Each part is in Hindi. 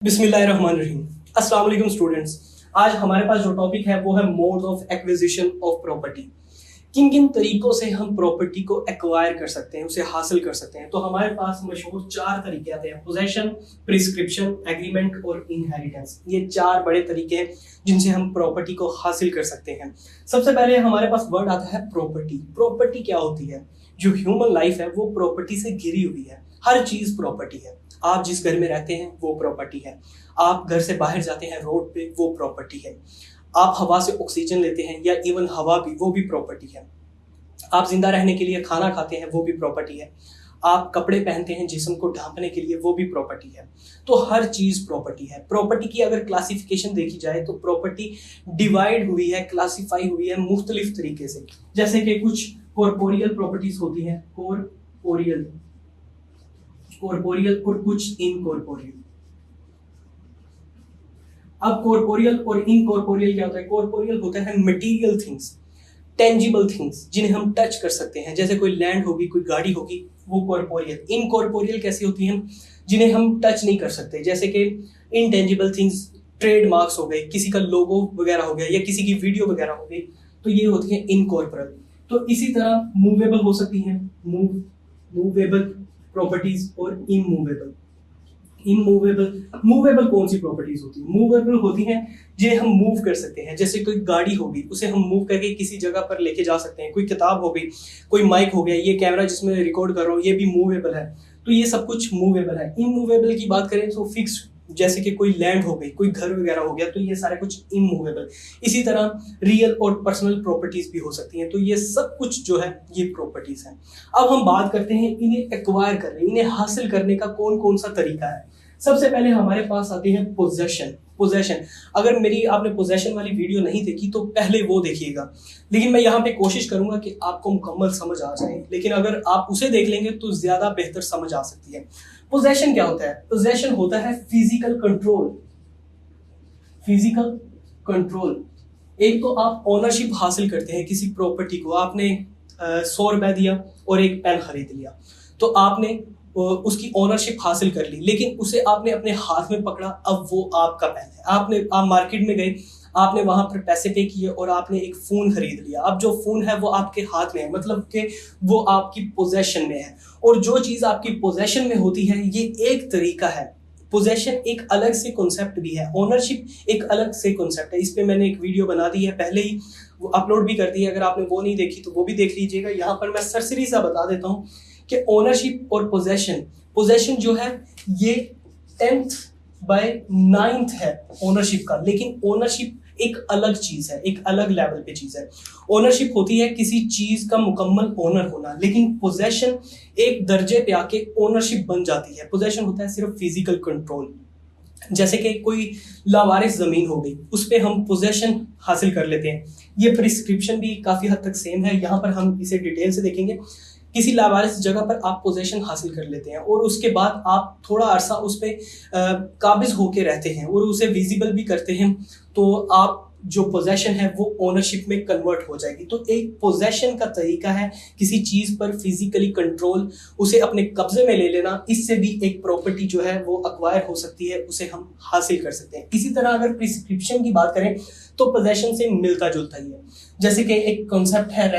बिस्मिल्लाहिर्रहमानिर्रहीम। अस्सलाम वालेकुम स्टूडेंट्स। आज हमारे पास जो टॉपिक है वो है mode of acquisition of property. किन किन तरीकों से हम प्रॉपर्टी को एक्वायर कर सकते हैं, उसे हासिल कर सकते हैं। तो हमारे पास मशहूर 4 तरीके आते हैं: पोजेशन, प्रिस्क्रिप्शन, एग्रीमेंट और इनहेरिटेंस। ये 4 बड़े तरीके हैं जिनसे हम प्रॉपर्टी को हासिल कर सकते हैं। सबसे पहले हमारे पास वर्ड आता है प्रॉपर्टी। प्रॉपर्टी क्या होती है? जो ह्यूमन लाइफ है वो प्रॉपर्टी से घिरी हुई है। हर चीज प्रॉपर्टी है। आप जिस घर में रहते हैं वो प्रॉपर्टी है। आप घर से बाहर जाते हैं रोड पे, वो प्रॉपर्टी है। आप हवा से ऑक्सीजन लेते हैं या इवन हवा भी, वो भी प्रॉपर्टी है। आप जिंदा रहने के लिए खाना खाते हैं, वो भी प्रॉपर्टी है। आप कपड़े पहनते हैं जिस्म को ढांपने के लिए, वो भी प्रॉपर्टी है। तो हर चीज प्रॉपर्टी है। प्रॉपर्टी की अगर क्लासिफिकेशन देखी जाए तो प्रॉपर्टी डिवाइड हुई है, क्लासिफाई हुई है मुख्तलिफ तरीके से। जैसे कि कुछ कॉर्पोरियल प्रॉपर्टीज होती हैं, कॉर्पोरियल और कुछ इनकॉर्पोरियल। अब कॉर्पोरियल और इनकॉर्पोरियल क्या होता है? कॉर्पोरियल होता है मटेरियल थिंग्स, टेंजिबल थिंग्स जिन्हें हम टच कर सकते हैं। जैसे कोई लैंड होगी, कोई गाड़ी होगी, वो कॉर्पोरियल। इनकॉर्पोरियल कैसी होती हैं? जिन्हें हम टच नहीं कर सकते। जैसे कि इनटेंजिबल थिंग्स, ट्रेडमार्क्स हो गए, किसी का लोगो वगैरह हो गया या किसी की वीडियो वगैरह हो गई, तो ये होती है इनकॉर्पोरल। तो इसी तरह मूवेबल हो सकती हैं, मूवेबल प्रॉपर्टीज और इमूवेबल। मूवेबल कौन सी प्रॉपर्टीज होती है? मूवेबल होती हैं जिन्हें हम मूव कर सकते हैं। जैसे कोई गाड़ी होगी, उसे हम मूव करके किसी जगह पर लेके जा सकते हैं। कोई किताब हो गई, कोई माइक हो गया, ये कैमरा जिसमें रिकॉर्ड कर रहा हूँ, ये भी मूवेबल है। तो ये सब कुछ मूवेबल है। इमूवेबल की बात करें तो फिक्स, जैसे कि कोई लैंड हो गई, कोई घर वगैरह हो गया, तो ये सारे कुछ इमूवेबल। इसी तरह रियल और पर्सनल प्रॉपर्टीज भी हो सकती हैं। तो ये सब कुछ जो है ये प्रॉपर्टीज हैं। अब हम बात करते हैं इन्हें एक्वायर करने, इन्हें हासिल करने का कौन कौन सा तरीका है। सबसे पहले हमारे पास आती है पोजेशन। अगर मेरी आपने पोजेशन वाली वीडियो नहीं देखी तो पहले वो देखिएगा, लेकिन मैं यहाँ पे कोशिश करूंगा कि आपको मुकम्मल समझ आ जाए। लेकिन अगर आप उसे देख लेंगे तो ज्यादा बेहतर समझ आ सकती है। पोजेशन क्या होता है? पोजेशन होता है फिजिकल कंट्रोल। Physical control. एक तो आप ओनरशिप हासिल करते हैं किसी प्रॉपर्टी को। आपने 100 रुपए दिया और एक पेन खरीद लिया, तो आपने उसकी ओनरशिप हासिल कर ली, लेकिन उसे आपने अपने हाथ में पकड़ा। अब वो आपका पेन है। आप मार्केट में गए, आपने वहां पर पैसे पे किए और आपने एक फोन खरीद लिया। अब जो फोन है वो आपके हाथ में है, मतलब कि वो आपकी पोजेशन में है। और जो चीज आपकी पोजेशन में होती है, ये एक तरीका है। पोजेशन एक अलग से कॉन्सेप्ट भी है, ओनरशिप एक अलग से कॉन्सेप्ट है। इस पे मैंने एक वीडियो बना दी है, पहले ही वो अपलोड भी कर दी है। अगर आपने वो नहीं देखी तो वो भी देख लीजिएगा। यहाँ पर मैं सरसरी सा बता देता हूँ कि ओनरशिप और पोजेशन जो है ये 10th by 9th है ओनरशिप का। लेकिन ओनरशिप एक अलग चीज है, एक अलग लेवल पे चीज है। ओनरशिप होती है किसी चीज का मुकम्मल ओनर होना, लेकिन पोजेशन एक दर्जे पे आके ओनरशिप बन जाती है। पोजेशन होता है सिर्फ फिजिकल कंट्रोल। जैसे कि कोई लावारिस जमीन हो गई, उस पे हम पोजेशन हासिल कर लेते हैं। ये प्रिस्क्रिप्शन भी काफी हद तक सेम है। यहाँ पर हम इसे डिटेल से देखेंगे। किसी लावारिस जगह पर आप पोजेशन हासिल कर लेते हैं और उसके बाद आप थोड़ा अरसा उस पर काबिज होके रहते हैं और उसे विजिबल भी करते हैं, तो आप जो पोजेशन है वो ओनरशिप में कन्वर्ट हो जाएगी। तो एक पोजेशन का तरीका है किसी चीज पर फिजिकली कंट्रोल, उसे अपने कब्जे में ले लेना। इससे भी एक प्रॉपर्टी जो है वो अक्वायर हो सकती है, उसे हम हासिल कर सकते हैं। इसी तरह अगर प्रिस्क्रिप्शन की बात करें तो पोजेशन से मिलता जुलता ही है। जैसे कि एक कॉन्सेप्ट है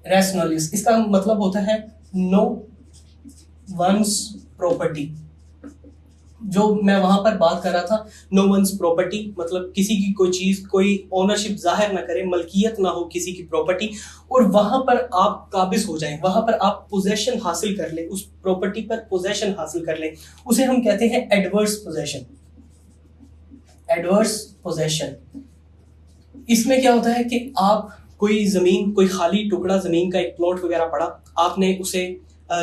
रेशनलिस। इसका मतलब होता है नो वंस प्रॉपर्टी। जो मैं वहां पर बात कर रहा था, नो वंस प्रॉपर्टी मतलब किसी की कोई चीज, कोई ओनरशिप जाहिर ना करे, मलकियत ना हो किसी की प्रॉपर्टी, और वहां पर आप काबिज हो जाएं, वहां पर आप पोजेशन हासिल कर ले, उस प्रॉपर्टी पर पोजेशन हासिल कर ले। उसे हम कहते हैं एडवर्स पोजेशन। Adverse possession. इसमें क्या होता है कि आप कोई जमीन, कोई खाली टुकड़ा जमीन का, एक प्लॉट वगैरह पड़ा, आपने उसे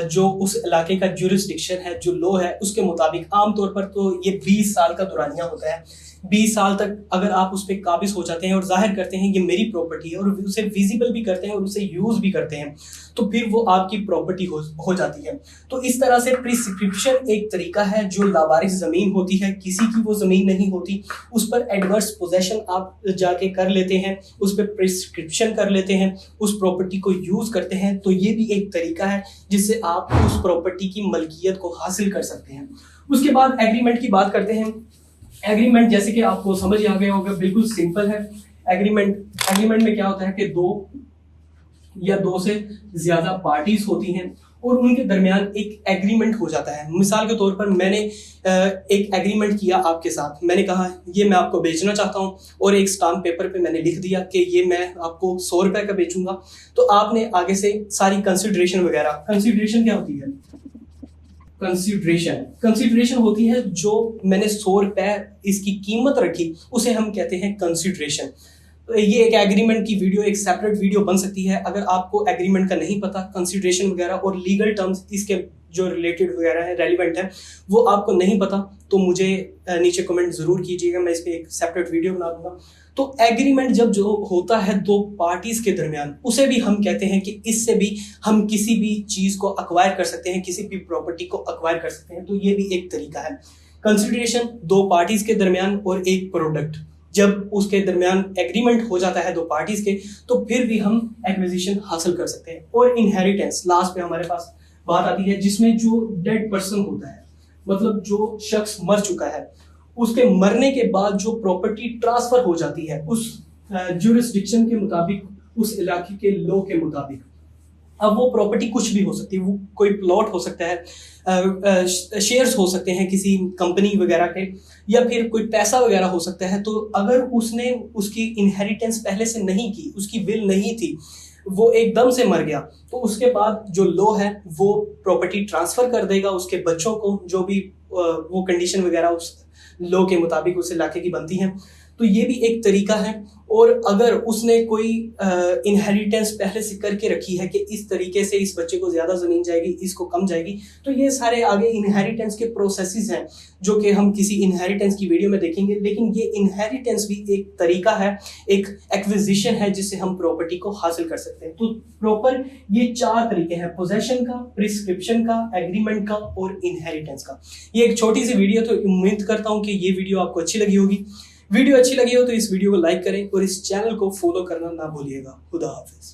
जो उस इलाके का जुरिस्डिक्शन है, जो लॉ है, उसके मुताबिक, आमतौर पर तो ये 20 साल का दुरानिया होता है। 20 साल तक अगर आप उस पर काबिज हो जाते हैं और जाहिर करते हैं ये मेरी प्रॉपर्टी है, और उसे विजिबल भी करते हैं और उसे यूज भी करते हैं, तो फिर वो आपकी प्रॉपर्टी हो जाती है। तो इस तरह से प्रिस्क्रिप्शन एक तरीका है। जो लावारिस जमीन होती है, किसी की वो जमीन नहीं होती, उस पर एडवर्स पोजेशन आप जाके कर लेते हैं, उस पर प्रिस्क्रिप्शन कर लेते हैं, उस प्रॉपर्टी को यूज करते हैं। तो ये भी एक तरीका है जिससे जिससे आप उस प्रॉपर्टी की मलकियत को हासिल कर सकते हैं। उसके बाद एग्रीमेंट की बात करते हैं। एग्रीमेंट जैसे कि आपको समझ आ गया होगा, बिल्कुल सिंपल है। एग्रीमेंट में क्या होता है कि दो से ज्यादा पार्टीज होती हैं और उनके दरमियान एक एग्रीमेंट हो जाता है। मिसाल के तौर पर मैंने एक एग्रीमेंट किया आपके साथ, मैंने कहा ये मैं आपको बेचना चाहता हूं और एक स्टाम्प पेपर पे मैंने लिख दिया कि ये मैं आपको 100 रुपए का बेचूंगा। तो आपने आगे से सारी कंसिडरेशन वगैरह, कंसिडरेशन क्या होती है? कंसिडरेशन होती है जो मैंने 100 रुपए इसकी कीमत रखी, उसे हम कहते हैं कंसिडरेशन। ये एक एग्रीमेंट की वीडियो, एक सेपरेट वीडियो बन सकती है। अगर आपको एग्रीमेंट का नहीं पता, कंसिडरेशन वगैरह और लीगल टर्म्स इसके जो रिलेटेड वगैरह है, रेलिवेंट है, वो आपको नहीं पता, तो मुझे नीचे कमेंट जरूर कीजिएगा, मैं इस पे एक सेपरेट वीडियो बना दूंगा। तो एग्रीमेंट जब जो होता है दो पार्टीज के दरमियान, उसे भी हम कहते हैं कि इससे भी हम किसी भी चीज को अक्वायर कर सकते हैं, किसी भी प्रॉपर्टी को अक्वायर कर सकते हैं। तो ये भी एक तरीका है। कंसिडरेशन दो पार्टीज के दरमियान और एक प्रोडक्ट, जब उसके दरमियान एग्रीमेंट हो जाता है दो पार्टीज के, तो फिर भी हम एक्विजिशन हासिल कर सकते हैं। और इनहेरिटेंस लास्ट पे हमारे पास बात आती है, जिसमें जो डेड पर्सन होता है, मतलब जो शख्स मर चुका है, उसके मरने के बाद जो प्रॉपर्टी ट्रांसफर हो जाती है उस ज्यूरिसडिक्शन के मुताबिक, उस इलाके के लॉ के मुताबिक। अब वो प्रॉपर्टी कुछ भी हो सकती है, वो कोई प्लॉट हो सकता है, शेयर्स हो सकते हैं किसी कंपनी वगैरह के, या फिर कोई पैसा वगैरह हो सकता है। तो अगर उसने उसकी इनहेरिटेंस पहले से नहीं की, उसकी विल नहीं थी, वो एकदम से मर गया, तो उसके बाद जो लॉ है वो प्रॉपर्टी ट्रांसफर कर देगा उसके बच्चों को, जो भी वो कंडीशन वगैरह उस लॉ के मुताबिक उस इलाके की बनती हैं। तो ये भी एक तरीका है। और अगर उसने कोई इनहेरिटेंस पहले से करके रखी है कि इस तरीके से इस बच्चे को ज्यादा जमीन जाएगी, इसको कम जाएगी, तो ये सारे आगे इनहेरिटेंस के प्रोसेसेस हैं जो कि हम किसी इनहेरिटेंस की वीडियो में देखेंगे। लेकिन ये इनहेरिटेंस भी एक तरीका है, एक एक्विजिशन है जिससे हम प्रॉपर्टी को हासिल कर सकते हैं। तो प्रॉपर ये 4 तरीके हैं, पोजेशन का, प्रिस्क्रिप्शन का, एग्रीमेंट का और इनहेरिटेंस का। ये एक छोटी सी वीडियो, तो उम्मीद करता हूँ कि ये वीडियो आपको अच्छी लगी होगी। वीडियो अच्छी लगी हो तो इस वीडियो को लाइक करें और इस चैनल को फॉलो करना ना भूलिएगा। खुदा हाफिज।